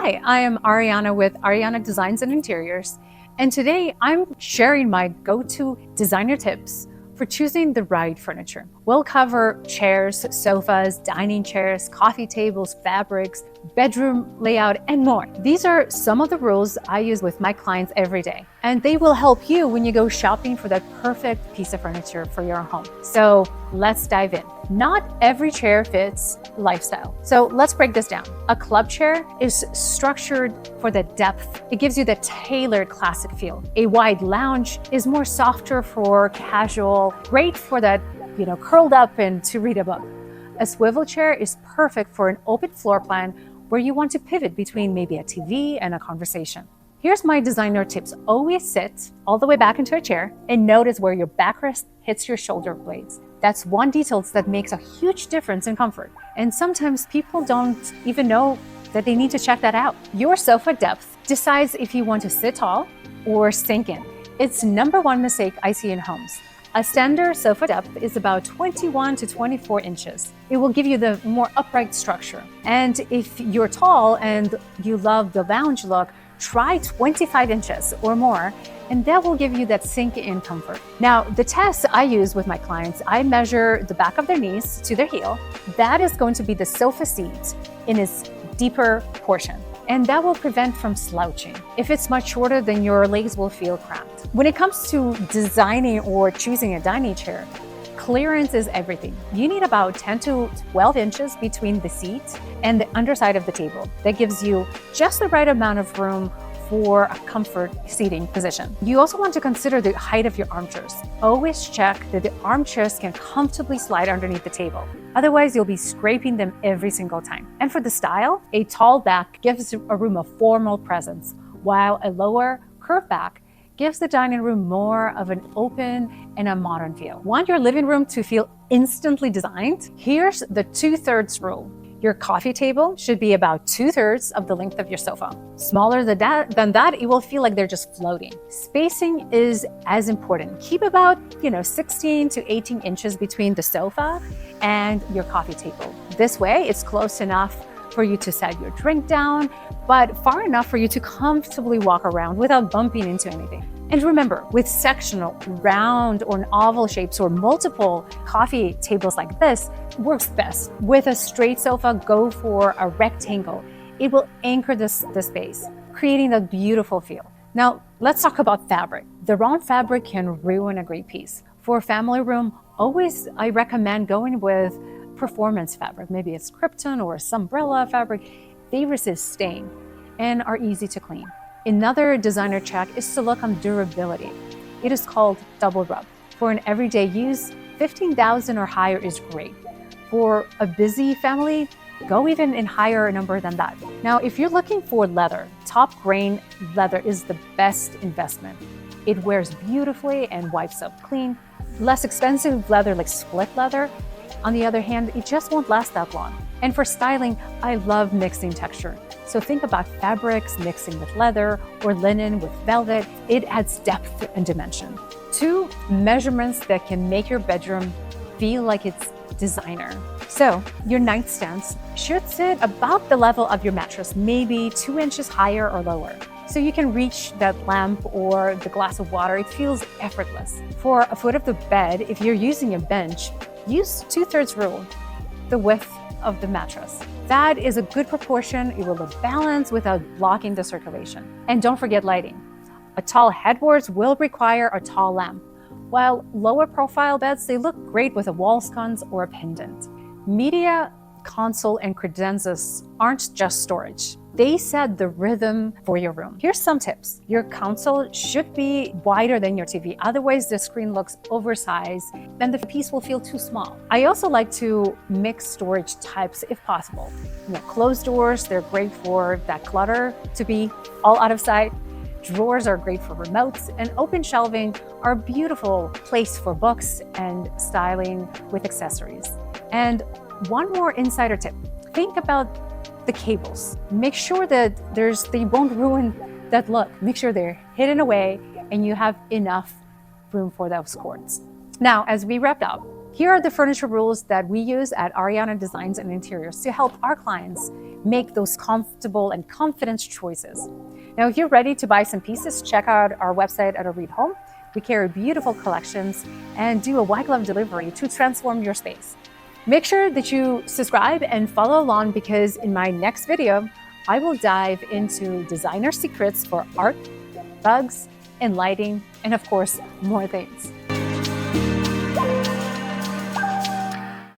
Hi, I am Ariana with Ariana Designs and Interiors, and today I'm sharing my go-to designer tips for choosing the right furniture. We'll cover chairs, sofas, dining chairs, coffee tables, fabrics, bedroom layout, and more. These are some of the rules I use with my clients every day, and they will help you when you go shopping for that perfect piece of furniture for your home. So let's dive in. Not every chair fits lifestyle. So let's break this down. A club chair is structured for the depth. It gives you the tailored classic feel. A wide lounge is more softer for casual, great for that, curled up and to read a book. A swivel chair is perfect for an open floor plan where you want to pivot between maybe a TV and a conversation. Here's my designer tips. Always sit all the way back into a chair and notice where your backrest hits your shoulder blades. That's one detail that makes a huge difference in comfort. And sometimes people don't even know that they need to check that out. Your sofa depth decides if you want to sit tall or sink in. It's number one mistake I see in homes. A standard sofa depth is about 21 to 24 inches. It will give you the more upright structure. And if you're tall and you love the lounge look, try 25 inches or more, and that will give you that sink-in comfort. Now, the test I use with my clients, I measure the back of their knees to their heel. That is going to be the sofa seat in its deeper portion, and that will prevent from slouching. If it's much shorter, then your legs will feel cramped. When it comes to designing or choosing a dining chair, clearance is everything. You need about 10 to 12 inches between the seat and the underside of the table. That gives you just the right amount of room for a comfort seating position. You also want to consider the height of your armchairs. Always check that the armchairs can comfortably slide underneath the table. Otherwise, you'll be scraping them every single time. And for the style, a tall back gives a room a formal presence, while a lower curved back gives the dining room more of an open and a modern feel. Want your living room to feel instantly designed? Here's the 2/3 rule. Your coffee table should be about 2/3 of the length of your sofa. Smaller than that, it will feel like they're just floating. Spacing is as important. Keep about 16 to 18 inches between the sofa and your coffee table. This way, it's close enough for you to set your drink down, but far enough for you to comfortably walk around without bumping into anything. And remember, with sectional, round, or oval shapes or multiple coffee tables like this, works best. With a straight sofa, go for a rectangle. It will anchor the space, creating a beautiful feel. Now, let's talk about fabric. The wrong fabric can ruin a great piece. For a family room, I recommend going with performance fabric. Maybe it's Krypton or Sunbrella fabric. They resist stain and are easy to clean. Another designer check is to look on durability. It is called double rub. For an everyday use, 15,000 or higher is great. For a busy family, go even in higher number than that. Now, if you're looking for leather, top grain leather is the best investment. It wears beautifully and wipes up clean. Less expensive leather like split leather, on the other hand, it just won't last that long. And for styling, I love mixing texture. So think about fabrics mixing with leather or linen with velvet. It adds depth and dimension. 2 measurements that can make your bedroom feel like it's designer. So your nightstands should sit about the level of your mattress, maybe 2 inches higher or lower. So you can reach that lamp or the glass of water. It feels effortless. For a foot of the bed, if you're using a bench, use 2/3 rule, the width of the mattress. That is a good proportion. It will look balanced without blocking the circulation. And don't forget lighting. A tall headboards will require a tall lamp, while lower profile beds, they look great with a wall sconce or a pendant. Media console and credenzas aren't just storage. They set the rhythm for your room. Here's some tips. Your console should be wider than your TV. Otherwise, the screen looks oversized and the piece will feel too small. I also like to mix storage types if possible. Closed doors, they're great for that clutter to be all out of sight. Drawers are great for remotes, and open shelving are a beautiful place for books and styling with accessories. And one more insider tip. Think about the cables. Make sure that they won't ruin that look. Make sure they're hidden away and you have enough room for those cords. Now, as we wrap up, Here are the furniture rules that we use at Ariana Designs and Interiors to help our clients make those comfortable and confident choices. Now, if you're ready to buy some pieces, check out our website at Read Home. We carry beautiful collections and do a white glove delivery to transform your space. Make sure that you subscribe and follow along, because in my next video, I will dive into designer secrets for art, rugs, and lighting, and of course, more things.